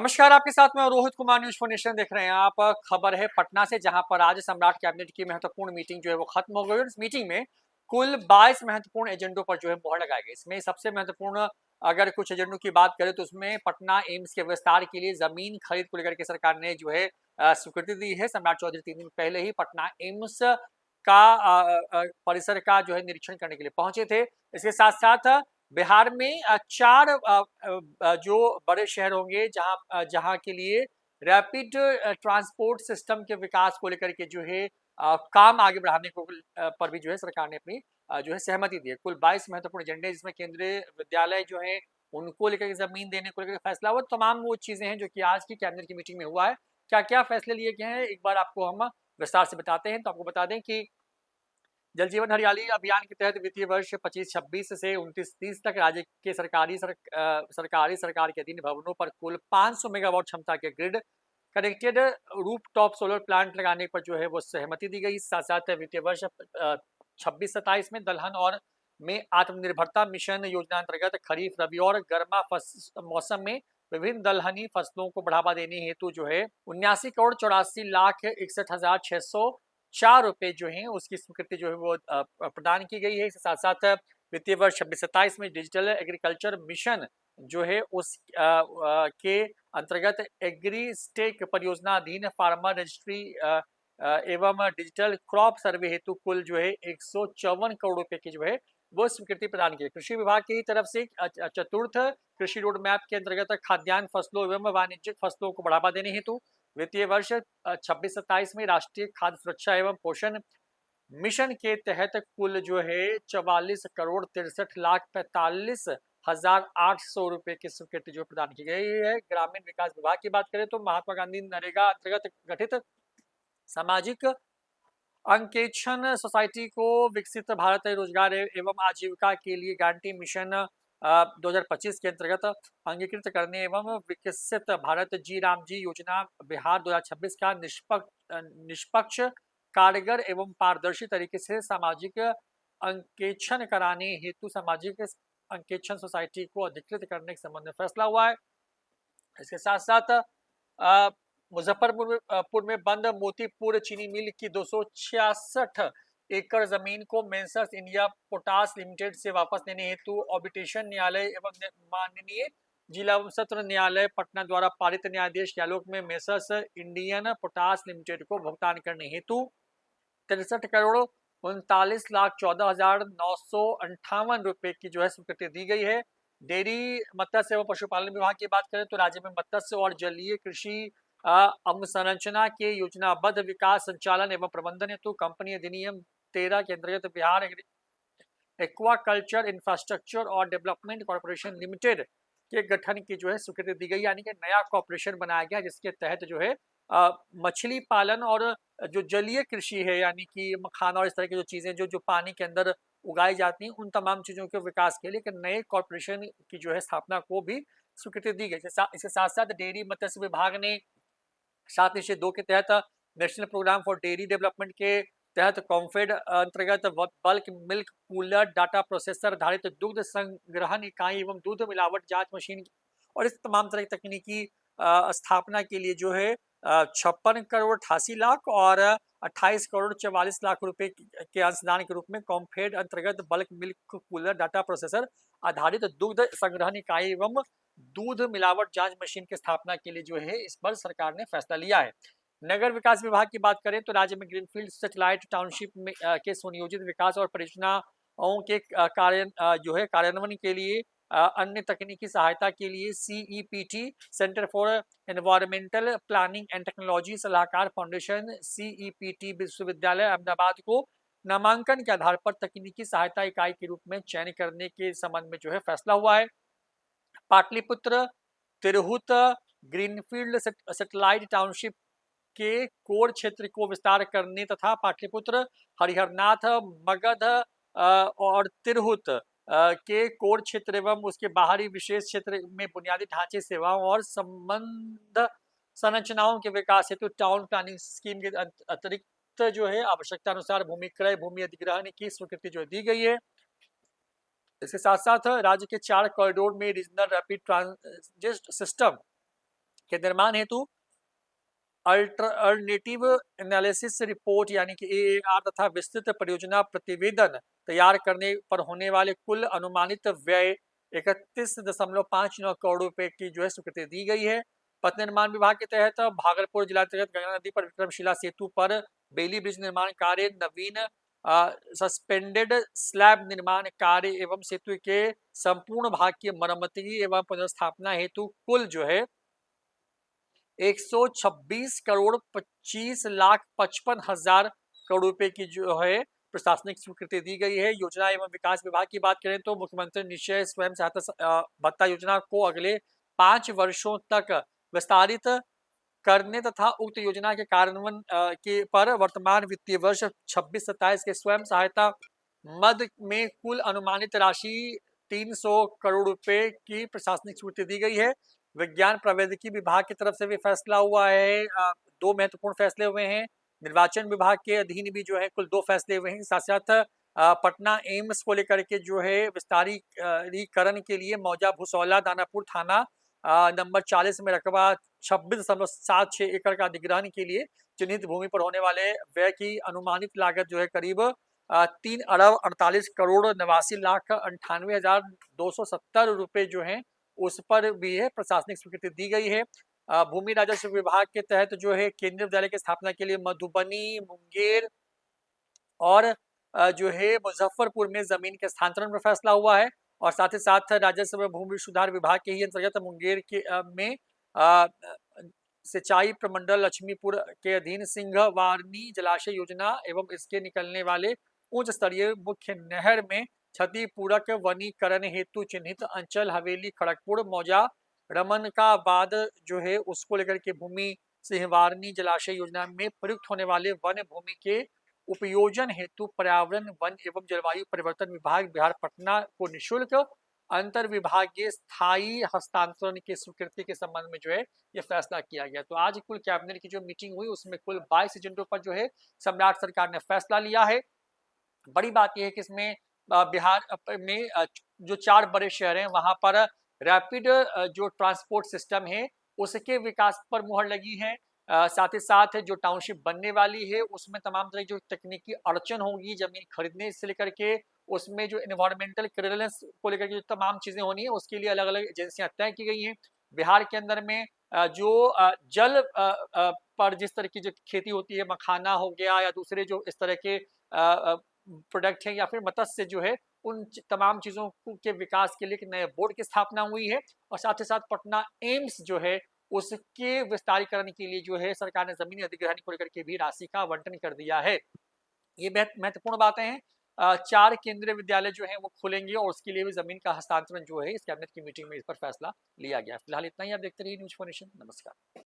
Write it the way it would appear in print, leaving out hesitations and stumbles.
नमस्कार, आपके साथ मैं Rohit Kumar, news for nation देख रहे हैं आप। खबर है पटना से, जहां पर आज सम्राट कैबिनेट की महत्वपूर्ण मीटिंग जो है वो खत्म हो गई और इस मीटिंग में कुल 22 महत्वपूर्ण एजेंडों पर जो है मोहर लगाई गई। इसमें सबसे महत्वपूर्ण अगर कुछ एजेंडों की बात करें तो उसमें पटना एम्स के विस्तार के लिए जमीन खरीद को लेकर के सरकार ने जो है स्वीकृति दी है। सम्राट चौधरी 3 दिन पहले ही पटना एम्स का परिसर का जो है निरीक्षण करने के लिए पहुंचे थे। इसके साथ साथ बिहार में चार जो बड़े शहर होंगे जहां के लिए रैपिड ट्रांसपोर्ट सिस्टम के विकास को लेकर के जो है काम आगे बढ़ाने को पर भी जो है सरकार ने अपनी जो है सहमति दी है। कुल 22 महत्वपूर्ण एजेंडे, जिसमें केंद्रीय विद्यालय जो है उनको लेकर के जमीन देने को लेकर फैसला हुआ। तमाम वो चीजें हैं जो कि आज की कैबिनेट की मीटिंग में हुआ है। क्या क्या फैसले लिए गए हैं, एक बार आपको हम विस्तार से बताते हैं। तो आपको बता दें कि जल जीवन हरियाली अभियान के तहत वित्तीय वर्ष 25-26 से 29-30 तक राज्य के सरकार के अधीन भवनों पर कुल 500 मेगावाट क्षमता के grid connected rooftop solar plant लगाने पर जो है वो सहमति दी गई। साथ साथ वित्तीय वर्ष 26-27 में दलहन और में आत्मनिर्भरता मिशन योजना अंतर्गत खरीफ, रबी और गर्मा मौसम में विभिन्न दलहनी फसलों को बढ़ावा देने हेतु जो है 79 करोड़ 84 लाख 61,604 रुपए जो है उसकी स्वीकृति जो है वो प्रदान की गई है। इसके साथ साथ वित्तीय वर्ष 26-27 में डिजिटल एग्रीकल्चर मिशन जो है उस के अंतर्गत एग्री स्टेक परियोजना अधीन फार्मर रजिस्ट्री एवं डिजिटल क्रॉप सर्वे हेतु कुल जो है 154 करोड़ रुपए की जो है वो स्वीकृति प्रदान की। कृषि विभाग की तरफ से चतुर्थ कृषि रोड मैप के अंतर्गत खाद्यान्न फसलों एवं वाणिज्यिक फसलों को बढ़ावा देने हेतु वित्तीय वर्ष 26-27 में राष्ट्रीय खाद्य सुरक्षा एवं पोषण मिशन के तहत कुल जो है 44 करोड़ 63 लाख 45,800 रुपए की स्वीकृति जो प्रदान की गई है। ग्रामीण विकास विभाग की बात करें तो महात्मा गांधी नरेगा अंतर्गत गठित सामाजिक अंकेक्षण सोसाइटी को विकसित भारत रोजगार एवं आजीविका के लिए गारंटी मिशन 2025 के अंतर्गत अंगीकृत करने एवं विकसित भारत जी राम जी योजना बिहार 2026 का निष्पक्ष, कारगर एवं पारदर्शी तरीके से सामाजिक अंकेक्षण कराने हेतु सामाजिक अंकेक्षण सोसाइटी को अधिकृत करने के संबंध में फैसला हुआ है। इसके साथ साथ मुजफ्फरपुर में बंद मोतीपुर चीनी मिल की 266 एकड़ जमीन को मेंसर्स इंडिया पोटास लिमिटेड से वापस लेने हेतु आर्बिट्रेशन न्यायालय एवं माननीय जिला सत्र न्यायालय पटना द्वारा पारित न्यायाधीश के आलोक में मेंसर्स इंडियन पोटास लिमिटेड को भुगतान करने हेतु 63 करोड़ 69,14,958 रुपए की जो है स्वीकृति दी गई है। डेयरी, मत्स्य एवं पशुपालन विभाग की बात करें तो राज्य में मत्स्य और जलीय कृषि अवसंरचना के योजनाबद्ध विकास, संचालन एवं प्रबंधन हेतु कंपनी अधिनियम 13 के अंतर्गत बिहार एक्वाकल्चर इंफ्रास्ट्रक्चर और डेवलपमेंट कॉर्पोरेशन लिमिटेड के गठन की जो है स्वीकृति दी गई, यानी कि नया कॉर्पोरेशन बनाया गया जिसके तहत जो है मछली पालन और जो जलीय कृषि है, यानी कि मखाना और इस तरह की जो चीजें जो पानी के अंदर उगाई जाती हैं, उन तमाम चीजों के विकास के लिए एक नए कॉर्पोरेशन की जो है स्थापना को भी स्वीकृति दी गई। इसके साथ साथ डेयरी मत्स्य विभाग ने 7/2 के तहत national programme for dairy development के तहत कॉम्फेड अंतर्गत bulk milk cooler, data processor आधारित दुग्ध संग्रहण इकाई एवं दूध मिलावट जांच मशीन और इस तमाम तरह की तकनीकी स्थापना के लिए जो है 56 करोड़ 88 लाख और 28 करोड़ 44 लाख रुपए के अंशदान के रूप में कॉम्फेड अंतर्गत bulk milk cooler, data processor आधारित दुग्ध संग्रहण इकाई एवं दूध मिलावट जांच मशीन की स्थापना के लिए जो है इस पर सरकार ने फैसला लिया है। नगर विकास विभाग की बात करें तो राज्य में ग्रीनफील्ड सैटेलाइट टाउनशिप में के सुनियोजित विकास और परियोजनाओं के जो है कार्यान्वयन के लिए अन्य तकनीकी सहायता के लिए CEPT centre for environmental planning and technology सलाहकार फाउंडेशन सीईपीटी विश्वविद्यालय अहमदाबाद को नामांकन के आधार पर तकनीकी सहायता इकाई के रूप में चयन करने के संबंध में जो है फैसला हुआ है। Pataliputra Tirhut greenfield satellite township के कोर क्षेत्र को विस्तार करने तथा पाटलिपुत्र, हरिहरनाथ, मगध और तिरहुत के कोर क्षेत्र एवं उसके बाहरी विशेष क्षेत्र में बुनियादी ढांचे, सेवाओं और संबंध संरचनाओं के विकास हेतु टाउन प्लानिंग स्कीम के अतिरिक्त जो है आवश्यकता अनुसार भूमि क्रय, भूमि अधिग्रहण की स्वीकृति जो दी गई है। इसके साथ साथ राज्य के 4 कॉरिडोर में रीजनल रैपिड ट्रांजिट सिस्टम के निर्माण हेतु अल्टरनेटिव एनालिसिस रिपोर्ट यानी कि AAR तथा विस्तृत परियोजना प्रतिवेदन तैयार करने पर होने वाले कुल अनुमानित व्यय 31.59 करोड़ रुपए की जो है स्वीकृति दी गई है। पथ निर्माण विभाग के तहत भागलपुर जिला अंतर्गत गंगा नदी पर विक्रमशिला सेतु पर बेली ब्रिज निर्माण कार्य, नवीन सस्पेंडेड स्लैब निर्माण कार्य एवं सेतु के संपूर्ण भाग की मरम्मती एवं पुनर्स्थापना हेतु कुल जो है 126 करोड़ 25 लाख 55 हजार करोड़ रुपए की जो है प्रशासनिक स्वीकृति दी गई है। योजना एवं विकास विभाग की बात करें तो मुख्यमंत्री निश्चय स्वयं सहायता भत्ता योजना को अगले 5 वर्षों तक विस्तारित करने तथा उक्त योजना के कार्यान्वयन के पर वर्तमान वित्तीय वर्ष 26-27 के स्वयं सहायता मद में कुल अनुमानित राशि 300 करोड़ रुपए की प्रशासनिक स्वीकृति दी गई है। विज्ञान प्रौद्योगिकी विभाग की तरफ से भी फैसला हुआ है। 2 महत्वपूर्ण फैसले हुए हैं। निर्वाचन विभाग के अधीन भी जो है कुल 2 फैसले हुए हैं। साथ साथ पटना एम्स को लेकर के जो है विस्तारीकरण के लिए मौजा भुसौला दानापुर थाना नंबर 40 में रकबा 26.76 एकड़ का अधिग्रहण के लिए चिन्हित भूमि पर होने वाले व्यय की अनुमानित लागत जो है करीब 3 अरब 48 करोड़ 89 लाख 98,270 रुपए जो है उस पर भी है प्रशासनिक स्वीकृति दी गई है। भूमि राजस्व विभाग के तहत जो है केंद्रीय विद्यालय की स्थापना के लिए मधुबनी, मुंगेर और जो है मुजफ्फरपुर में जमीन के स्थानांतरण पर फैसला हुआ है। और साथ ही साथ राजस्व व भूमि सुधार विभाग के ही अंतर्गत मुंगेर के में सिंचाई प्रमंडल लक्ष्मीपुर के अधीन सिंघवारनी जलाशय योजना एवं इसके निकलने वाले उच्च स्तरीय मुख्य नहर में क्षतिपूरक वनीकरण हेतु चिन्हित अंचल हवेली खड़गपुर मौजा रमनकाबाद जो है उसको लेकर के भूमि सिंहवारनी जलाशय योजना में प्रयुक्त होने वाले वन भूमि के उपयोजन हेतु पर्यावरण वन एवं जलवायु परिवर्तन विभाग बिहार पटना को निःशुल्क अंतर विभागीय स्थायी हस्तांतरण की स्वीकृति के संबंध में जो है ये फैसला किया गया। तो आज कुल कैबिनेट की जो मीटिंग हुई उसमें कुल 22 एजेंडों पर जो है सम्राट सरकार ने फैसला लिया है। बड़ी बात यह है कि इसमें बिहार में जो 4 बड़े शहर हैं वहां पर रैपिड जो ट्रांसपोर्ट सिस्टम है उसके विकास पर मुहर लगी है। साथ ही साथ जो टाउनशिप बनने वाली है उसमें तमाम तरह की जो तकनीकी अड़चन होगी जमीन खरीदने से लेकर के उसमें जो एनवायरमेंटल क्लियरेंस को लेकर के जो तमाम चीजें होनी है उसके लिए अलग अलग एजेंसियां तय की गई हैं। बिहार के अंदर में जो जल पर जिस तरह की जो खेती होती है, मखाना हो गया या दूसरे जो इस तरह के प्रोडक्ट हैं या फिर मत्स्य जो है उन तमाम चीजों के विकास के लिए एक नए बोर्ड की स्थापना हुई है। और साथ ही साथ पटना एम्स जो है उसके विस्तारीकरण के लिए जो है सरकार ने जमीनी अधिग्रहण को लेकर के भी राशि का आवंटन कर दिया है। ये महत्वपूर्ण बातें हैं। 4 केंद्रीय विद्यालय जो है वो खुलेंगे और उसके लिए भी जमीन का हस्तांतरण जो है इस कैबिनेट की मीटिंग में इस पर फैसला लिया गया। फिलहाल इतना ही। आप देखते रहिए न्यूज़ फॉर नेशन। नमस्कार।